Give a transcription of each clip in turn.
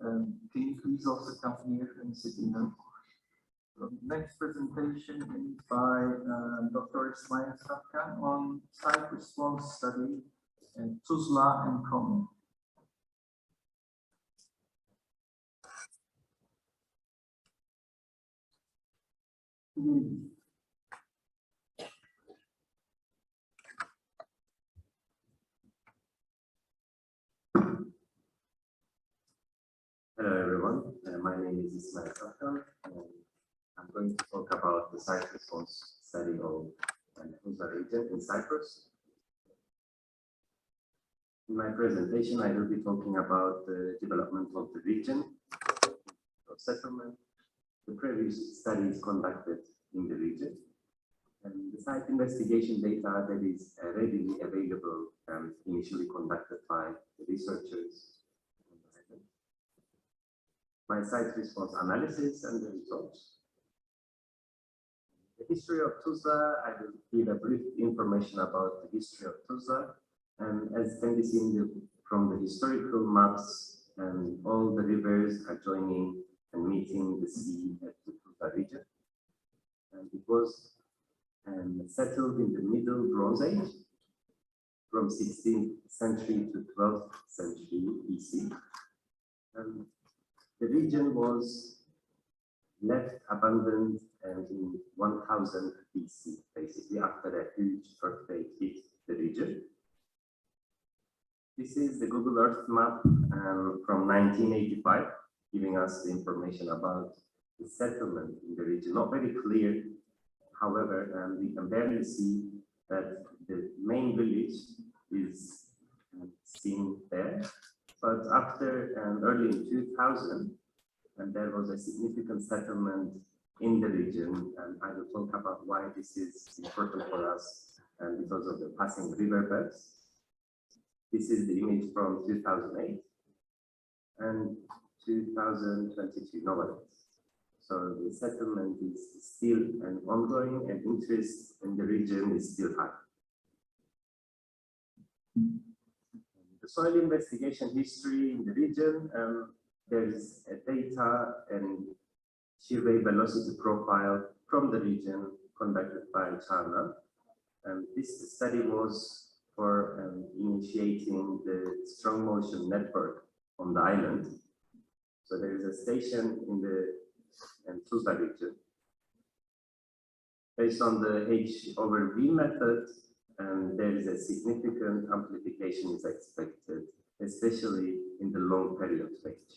Can you please also come here and sit in the next presentation is by Dr. Ismail Safkan on site response study in Tuzla and Konya. Hello everyone, my name is Ismail Safkan, and I'm going to talk about the site response study of the Tuzla region in Cyprus. In my presentation, I will be talking about the development of the region, of settlement, the previous studies conducted in the region, and the site investigation data that is readily available and initially conducted by the researchers. My site response analysis and the results. The history of Tuzla, I will give a brief information about the history of Tuzla. And as can be seen from the historical maps, and all the rivers are joining and meeting the sea at the Tuzla region. And it was settled in the Middle Bronze Age, from 16th century to 12th century BC. The region was left abandoned and in 1000 BC, basically after a huge earthquake hit the region. This is the Google Earth map from 1985, giving us the information about the settlement in the region. Not very clear, however, we can barely see that the main village is seen there. But after early in 2000, and there was a significant settlement in the region, and I will talk about why this is important for us, and because of the passing riverbeds. This is the image from 2008 and 2022 nowadays. So the settlement is still ongoing, and interest in the region is still high. The soil investigation history in the region, there is a data and survey velocity profile from the region conducted by China. And this study was for initiating the strong motion network on the island. So there is a station in the Tuzla region. Based on the H/V method, there is a significant amplification is expected, especially in the long period range.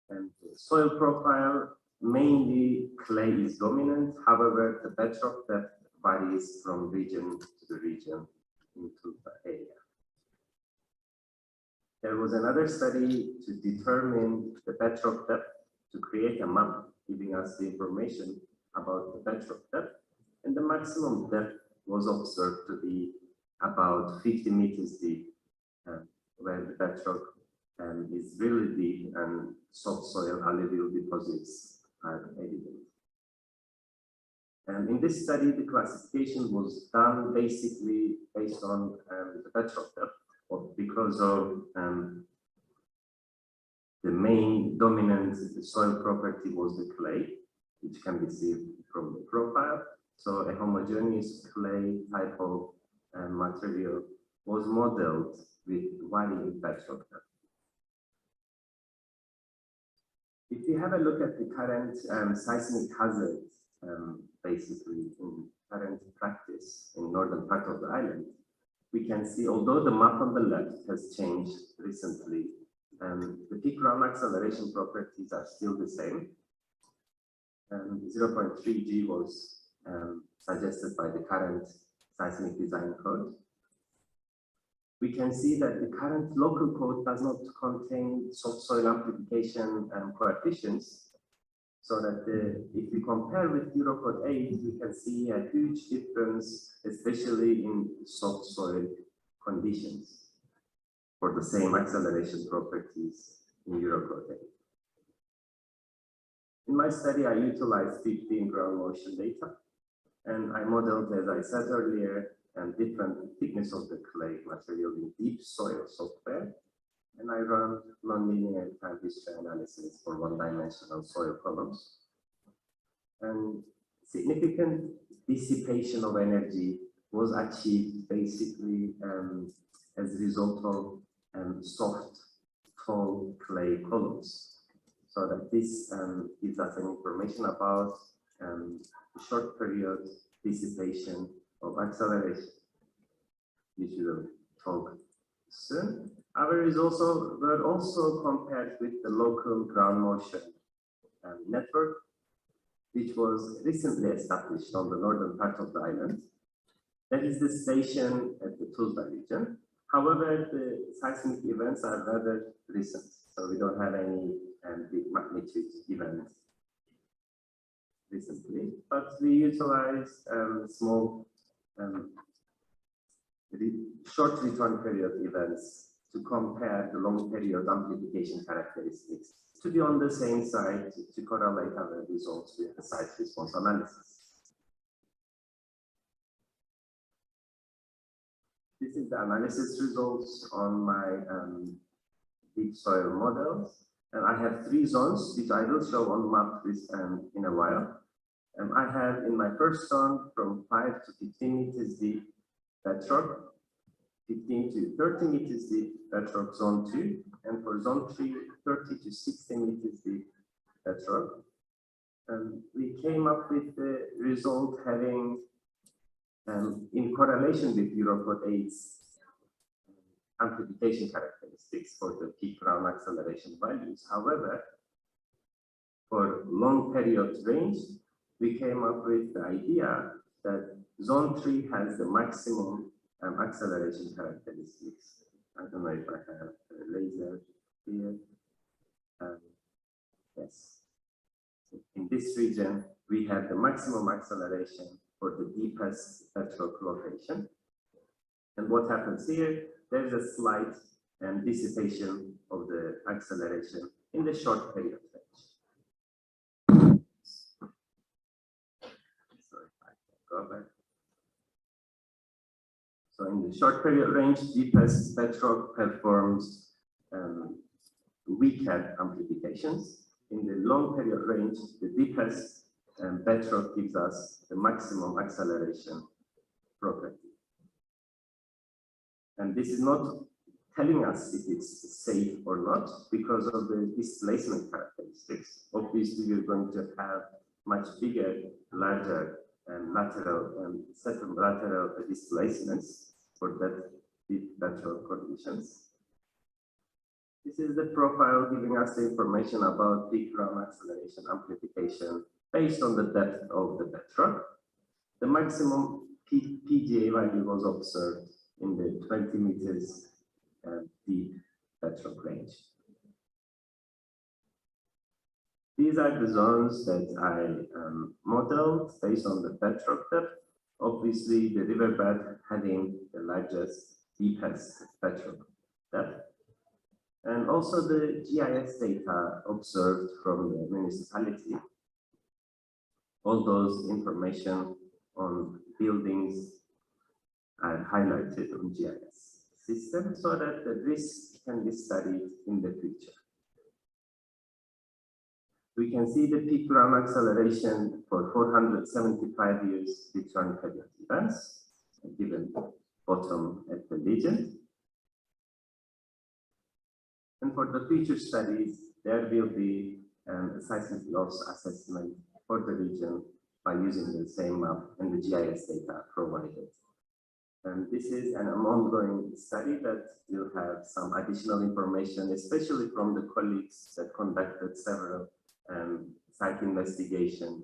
And the soil profile, mainly clay is dominant. However, the bedrock depth varies from region to the region into the area. There was another study to determine the bedrock depth to create a map, giving us the information about the bedrock depth. And the maximum depth was observed to be about 50 meters deep, where the bedrock is really deep and soft soil alluvial deposits are evident. And in this study, the classification was done basically based on the bedrock depth, because of the main dominant soil property was the clay, which can be seen from the profile. So a homogeneous clay type of material was modeled with varying bedrock depth. If you have a look at the current seismic hazard, basically in current practice in northern part of the island, we can see, although the map on the left has changed recently, the peak ground acceleration properties are still the same. 0.3 G was suggested by the current seismic design code. We can see that the current local code does not contain soft soil amplification coefficients, so that if we compare with Eurocode 8, we can see a huge difference, especially in soft soil conditions for the same acceleration properties in Eurocode 8. In my study, I utilized 15 ground motion data, and I modeled, as I said earlier, different thickness of the clay material in deep soil software, and I run nonlinear time history analysis for one-dimensional soil columns. And significant dissipation of energy was achieved basically as a result of soft, tall clay columns. So that this gives us an information about short period dissipation of acceleration, which we will talk soon. Our results were also compared with the local ground motion network, which was recently established on the northern part of the island. That is the station at the Tuzla region. However, the seismic events are rather recent, so we don't have any big magnitude events recently, but we utilize small short return period events to compare the long period amplification characteristics to be on the same side to correlate our results with the site response analysis. This is the analysis results on my deep soil models. And I have 3 zones, which I will show on map this in a while. I have in my first zone from 5 to 15 meters deep bedrock, 15 to 30 meters deep bedrock zone 2, and for zone 3, 30 to 60 meters deep bedrock. We came up with the result having, in correlation with Eurocode 8's amplification characteristics for the peak ground acceleration values. However, for long period range, we came up with the idea that zone 3 has the maximum acceleration characteristics. I don't know if I have a laser here. Yes. In this region, we have the maximum acceleration for the deepest bedrock location. And what happens here? There's a slight dissipation of the acceleration in the short period range. So if I can go back. So in the short period range, deepest bedrock performs weaker amplifications. In the long period range, the deepest bedrock gives us the maximum acceleration property. And this is not telling us if it's safe or not because of the displacement characteristics. Obviously, you're going to have much bigger, larger lateral displacements for that deep bedrock conditions. This is the profile giving us the information about peak ground acceleration amplification based on the depth of the bedrock. The maximum PGA value was observed in the 20 meters deep bedrock range. These are the zones that I modeled based on the bedrock depth. Obviously, the riverbed having the largest, deepest bedrock depth. And also the GIS data observed from the municipality. All those information on buildings are highlighted on GIS system so that the risk can be studied in the future. We can see the peak ground acceleration for 475 years return period events, given bottom at the legend. And for the future studies, there will be a seismic loss assessment for the region by using the same map and the GIS data provided. And this is an ongoing study that will have some additional information, especially from the colleagues that conducted several site investigations